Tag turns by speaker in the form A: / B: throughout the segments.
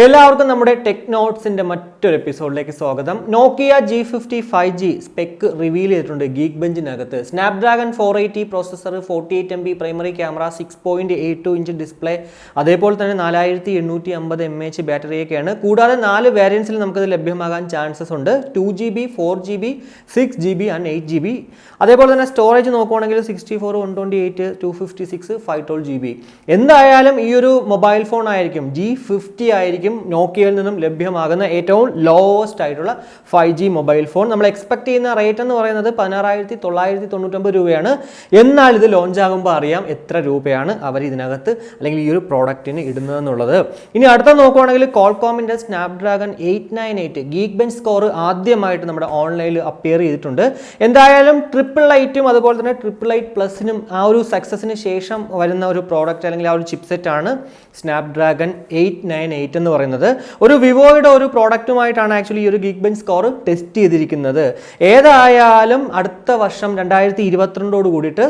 A: എല്ലാവർക്കും നമ്മുടെ ടെക്നോട്സിന്റെ മറ്റൊരു എപ്പിസോഡിലേക്ക് സ്വാഗതം. നോക്കിയ G50 5G സ്പെക്ക് റിവീൽ ചെയ്തിട്ടുണ്ട് ഗീക്ബെഞ്ചിനകത്ത്. Snapdragon 480 processor, 48 MB primary camera, 6.82 inch display, അതേപോലെ തന്നെ 4850 mAh ബാറ്ററിയൊക്കെയാണ്. കൂടാതെ 4 വേരിയൻസിൽ നമുക്കിത് ലഭ്യമാകാൻ ചാൻസസ് ഉണ്ട്. 2GB, 4GB, 6GB and 8GB. അതേപോലെ തന്നെ സ്റ്റോറേജ് നോക്കുവാണെങ്കിൽ 64, 128, 256, 512GB. എന്തായാലും ഈ ഒരു മൊബൈൽ ഫോൺ ആയിരിക്കും G50 ആയിരിക്കും നോക്കിയയിൽ നിന്നും ലഭ്യമാകുന്ന ഏറ്റവും ലോവസ്റ്റ് ആയിട്ടുള്ള 5G മൊബൈൽ ഫോൺ. നമ്മൾ എക്സ്പെക്ട് ചെയ്യുന്ന റേറ്റ് എന്ന് പറയുന്നത് 16,999 രൂപയാണ്. എന്നാൽ ഇത് ലോഞ്ച് ആകുമ്പോൾ അറിയാം എത്ര രൂപയാണ് അവർ ഇതിനകത്ത് അല്ലെങ്കിൽ ഈ ഒരു പ്രോഡക്റ്റിന് ഇടുന്നതെന്നുള്ളത്. ഇനി അടുത്ത നോക്കുവാണെങ്കിൽ Qualcommന്റെ സ്നാപ്ഡ്രാഗൺ 898 ഗീക്ബെഞ്ച് സ്കോർ ആദ്യമായിട്ട് നമ്മുടെ ഓൺലൈനിൽ അപ്പിയർ ചെയ്തിട്ടുണ്ട്. എന്തായാലും 888 അതുപോലെ തന്നെ 888+നും ആ ഒരു സക്സസിന് ശേഷം വരുന്ന ഒരു പ്രോഡക്റ്റ് അല്ലെങ്കിൽ ആ ഒരു ചിപ്സെറ്റ് ആണ് സ്നാപ്ഡ്രാഗൺ 898 എന്ന് പറയുന്നത്. ഒരു വിവോയുടെ ഒരു പ്രോഡക്റ്റുമായിട്ടാണ് ആക്ച്വലി ഈ ഒരു ഗീക്ബെഞ്ച് സ്കോർ ടെസ്റ്റ് ചെയ്തിരിക്കുന്നത്. ഏതായാലും അടുത്ത വർഷം 2022 കൂടിയിട്ട്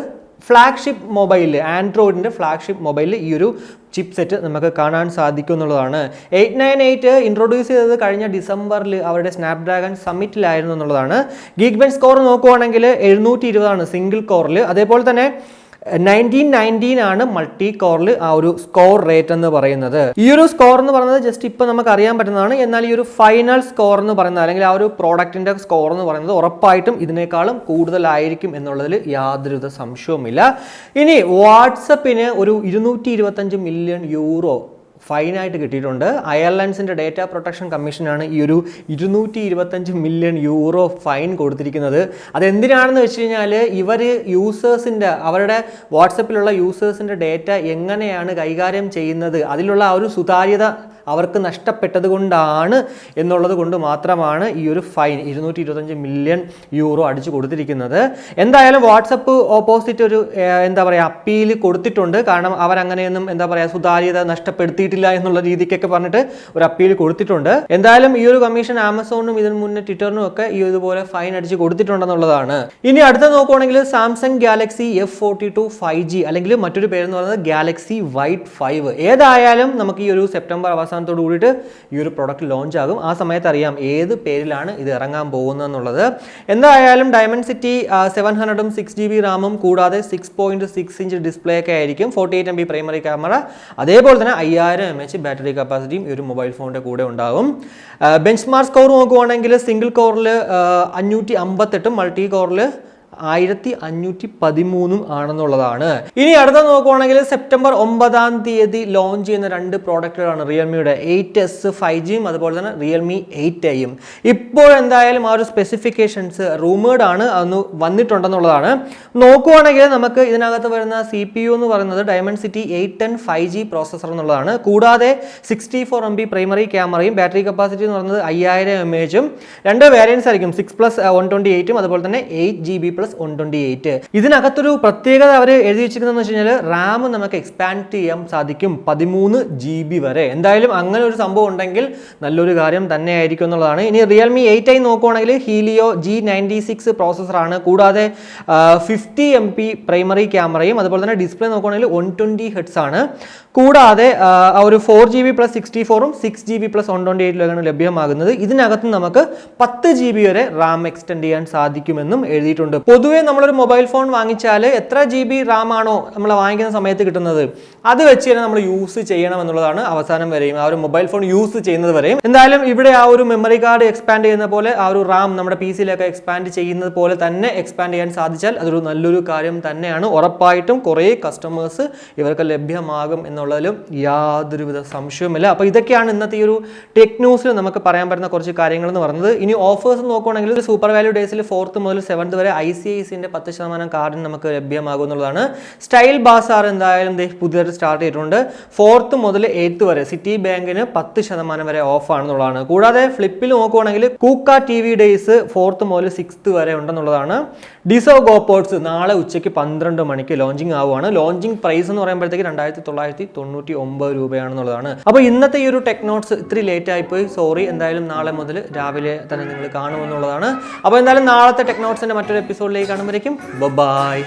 A: ഫ്ലാഗ്ഷിപ്പ് മൊബൈലിൽ, ആൻഡ്രോയിഡിൻ്റെ ഫ്ലാഗ്ഷിപ്പ് മൊബൈലിൽ ഈ ഒരു ചിപ്പ് സെറ്റ് നമുക്ക് കാണാൻ സാധിക്കും എന്നുള്ളതാണ്. 898 ഇൻട്രൊഡ്യൂസ് ചെയ്തത് കഴിഞ്ഞ ഡിസംബറിൽ അവരുടെ സ്നാപ്ഡ്രാഗൺ സമ്മിറ്റിലായിരുന്നു എന്നുള്ളതാണ്. ഗീക്ബെഞ്ച് സ്കോർ നോക്കുവാണെങ്കിൽ 720 ആണ് സിംഗിൾ കോറിൽ. അതേപോലെ തന്നെ 1919 ആണ് മൾട്ടി കോറിൽ ആ ഒരു സ്കോർ റേറ്റ് എന്ന് പറയുന്നത്. ഈ ഒരു സ്കോർ എന്ന് പറയുന്നത് ജസ്റ്റ് ഇപ്പം നമുക്ക് അറിയാൻ പറ്റുന്നതാണ്. എന്നാൽ ഈ ഒരു ഫൈനൽ സ്കോർ എന്ന് പറയുന്നത് അല്ലെങ്കിൽ ആ ഒരു പ്രോഡക്റ്റിന്റെ സ്കോർ എന്ന് പറയുന്നത് ഉറപ്പായിട്ടും ഇതിനേക്കാളും കൂടുതലായിരിക്കും എന്നുള്ളതിൽ യാതൊരുവിധ സംശയവുമില്ല. ഇനി വാട്സപ്പിന് ഒരു 225 മില്യൺ യൂറോ ഫൈനായിട്ട് കിട്ടിയിട്ടുണ്ട്. അയർലൻഡ്സിൻ്റെ ഡേറ്റ പ്രൊട്ടക്ഷൻ കമ്മീഷനാണ് ഈ ഒരു 225 മില്യൺ യൂറോ ഫൈൻ കൊടുത്തിരിക്കുന്നത്. അതെന്തിനാണെന്ന് വെച്ച് കഴിഞ്ഞാൽ ഇവർ യൂസേഴ്സിൻ്റെ, അവരുടെ വാട്സപ്പിലുള്ള യൂസേഴ്സിൻ്റെ ഡേറ്റ എങ്ങനെയാണ് കൈകാര്യം ചെയ്യുന്നത്, അതിലുള്ള ആ ഒരു സുതാര്യത അവർക്ക് നഷ്ടപ്പെട്ടത് കൊണ്ടാണ് എന്നുള്ളത് കൊണ്ട് മാത്രമാണ് ഈ ഒരു ഫൈൻ 225 മില്യൺ യൂറോ അടിച്ചു കൊടുത്തിരിക്കുന്നത്. എന്തായാലും വാട്സപ്പ് ഓപ്പോസിറ്റ് ഒരു അപ്പീൽ കൊടുത്തിട്ടുണ്ട്. കാരണം അവരങ്ങനെയൊന്നും സുതാര്യത നഷ്ടപ്പെടുത്തിയിട്ടില്ല എന്നുള്ള രീതിക്കൊക്കെ പറഞ്ഞിട്ട് ഒരു അപ്പീൽ കൊടുത്തിട്ടുണ്ട്. എന്തായാലും ഈ ഒരു കമ്മീഷൻ ആമസോണിനും ഇതിനു മുന്നേ ട്വിറ്ററിനും ഒക്കെ ഈ ഇതുപോലെ ഫൈൻ അടിച്ച് കൊടുത്തിട്ടുണ്ടെന്നുള്ളതാണ്. ഇനി അടുത്ത നോക്കുവാണെങ്കിൽ സാംസങ് ഗാലക്സി F42 5G അല്ലെങ്കിൽ മറ്റൊരു പേരെന്ന് പറയുന്നത് ഗാലക്സി വൈറ്റ് 5. ഏതായാലും നമുക്ക് ഈ ഒരു സെപ്റ്റംബർ അവസാനത്തോട് കൂടിയിട്ട് ഈ ഒരു പ്രൊഡക്റ്റ് ലോഞ്ച് ആകും. ആ സമയത്ത് അറിയാം ഏത് പേരിലാണ് ഇത് ഇറങ്ങാൻ പോകുന്നതെന്നുള്ളത്. എന്തായാലും ഡയമൻസിറ്റി 700 6GB റാമും കൂടാതെ 6.6 ഇഞ്ച് ഡിസ്പ്ലേ ഒക്കെ ആയിരിക്കും. 48 MB പ്രൈമറി ക്യാമറ, അതേപോലെ തന്നെ 5000 mAh ബാറ്ററി കപ്പാസിറ്റിയും ഈ ഒരു മൊബൈൽ ഫോണിൻ്റെ കൂടെ ഉണ്ടാകും. ബെഞ്ച് മാർക്ക് സ്കോർ നോക്കുവാണെങ്കിൽ സിംഗിൾ കോറിൽ 558, മൾട്ടി കോറിൽ 1513 ആണെന്നുള്ളതാണ്. ഇനി അടുത്ത നോക്കുവാണെങ്കിൽ സെപ്റ്റംബർ 9 ലോഞ്ച് ചെയ്യുന്ന 2 പ്രോഡക്റ്റുകളാണ് റിയൽമിയുടെ 8S 5Gയും അതുപോലെ തന്നെ റിയൽമി 8iയും. ഇപ്പോൾ എന്തായാലും ആ ഒരു സ്പെസിഫിക്കേഷൻസ് റൂമേഡ് ആണ്, അന്ന് വന്നിട്ടുണ്ടെന്നുള്ളതാണ്. നോക്കുവാണെങ്കിൽ നമുക്ക് ഇതിനകത്ത് വരുന്ന CPU എന്ന് പറയുന്നത് ഡയമൻസിറ്റി 810 5G പ്രോസസ്സർ എന്നുള്ളതാണ്. കൂടാതെ 64 MB പ്രൈമറി ക്യാമറയും ബാറ്ററി കപ്പാസിറ്റി എന്ന് പറയുന്നത് 5000 mAhും. 2 വേരിയൻസ് ആയിരിക്കും, 6+128 അതുപോലെ തന്നെ 8GB + 128. ഇതിനകത്തൊരു പ്രത്യേകത അവർ എഴുതി വെച്ചിരിക്കുന്നതെന്ന് വെച്ച് കഴിഞ്ഞാൽ റാം നമുക്ക് എക്സ്പാൻഡ് ചെയ്യാൻ സാധിക്കും 13GB വരെ. എന്തായാലും അങ്ങനെ ഒരു സംഭവം ഉണ്ടെങ്കിൽ നല്ലൊരു കാര്യം തന്നെയായിരിക്കും എന്നുള്ളതാണ്. ഇനി റിയൽമി 8i നോക്കുവാണെങ്കിൽ ഹീലിയോ G96 പ്രോസസ്സറാണ്. കൂടാതെ 50 MP പ്രൈമറി ക്യാമറയും അതുപോലെ തന്നെ ഡിസ്പ്ലേ നോക്കുവാണെങ്കിൽ 120 Hz ആണ്. കൂടാതെ ആ ഒരു 4GB + 64ഉം 6GB + 128 ലഭ്യമാകുന്നത്. ഇതിനകത്ത് നമുക്ക് 10GB വരെ റാം എക്സ്റ്റെൻഡ് ചെയ്യാൻ സാധിക്കുമെന്നും എഴുതിയിട്ടുണ്ട്. പൊതുവേ നമ്മളൊരു മൊബൈൽ ഫോൺ വാങ്ങിച്ചാൽ എത്ര GB റാം ആണോ നമ്മൾ വാങ്ങിക്കുന്ന സമയത്ത് കിട്ടുന്നത് അത് വെച്ച് തന്നെ നമ്മൾ യൂസ് ചെയ്യണം എന്നുള്ളതാണ് അവസാനം വരെയും, ആ ഒരു മൊബൈൽ ഫോൺ യൂസ് ചെയ്യുന്നത് വരെയും. എന്തായാലും ഇവിടെ ആ ഒരു മെമ്മറി കാർഡ് എക്സ്പാൻഡ് ചെയ്യുന്ന പോലെ ആ ഒരു റാം നമ്മുടെ PC-യിലൊക്കെ എക്സ്പാൻഡ് ചെയ്യുന്നത് പോലെ തന്നെ എക്സ്പാൻഡ് ചെയ്യാൻ സാധിച്ചാൽ അതൊരു നല്ലൊരു കാര്യം തന്നെയാണ്. ഉറപ്പായിട്ടും കുറേ കസ്റ്റമേഴ്സ് ഇവർക്ക് ലഭ്യമാകും എന്നുള്ളതിലും യാതൊരുവിധ സംശയവുമില്ല. അപ്പോൾ ഇതൊക്കെയാണ് ഇന്നത്തെ ഈ ഒരു ടെക് ന്യൂസിൽ നമുക്ക് പറയാൻ പറ്റുന്ന കുറച്ച് കാര്യങ്ങൾ എന്ന് പറയുന്നത്. ഇനി ഓഫേഴ്സ് നോക്കുകയാണെങ്കിൽ സൂപ്പർ വാല്യൂ ഡേയ്സിൽ 4th മുതൽ 7th വരെ ICICIന്റെ 10% കാർഡിന് നമുക്ക് ലഭ്യമാകും എന്നുള്ളതാണ്. സ്റ്റൈൽ ബാസാർ എന്തായാലും പുതിയതായിട്ട് സ്റ്റാർട്ട് ചെയ്തിട്ടുണ്ട്. 4th മുതൽ 8th വരെ സിറ്റി ബാങ്കിന് 10% വരെ ഓഫ് ആണെന്നുള്ളതാണ്. കൂടാതെ ഫ്ലിപ്പിൽ നോക്കുവാണെങ്കിൽ കൂക്ക TV ഡേയ്സ് 4th മുതൽ 6th വരെ ഉണ്ടെന്നുള്ളതാണ്. ഡിസോ ഗോപോർട്സ് നാളെ ഉച്ചയ്ക്ക് 12 മണിക്ക് ലോഞ്ചിങ് ആവുകയാണ്. ലോഞ്ചിങ് പ്രൈസ് എന്ന് പറയുമ്പോഴത്തേക്ക് 2999 രൂപയാണെന്നുള്ളതാണ്. അപ്പോൾ ഇന്നത്തെ ഈ ഒരു ടെക്നോട്സ് ഇത്തിരി ലേറ്റ് ആയിപ്പോയി, സോറി. എന്തായാലും നാളെ മുതൽ രാവിലെ തന്നെ നിങ്ങൾ കാണുമെന്നുള്ളതാണ്. അപ്പോൾ എന്തായാലും നാളത്തെ ടെക്നോട്സിന്റെ മറ്റൊരു എപ്പിസോഡിലേക്ക് കാണുമ്പോഴേക്കും ബൈ.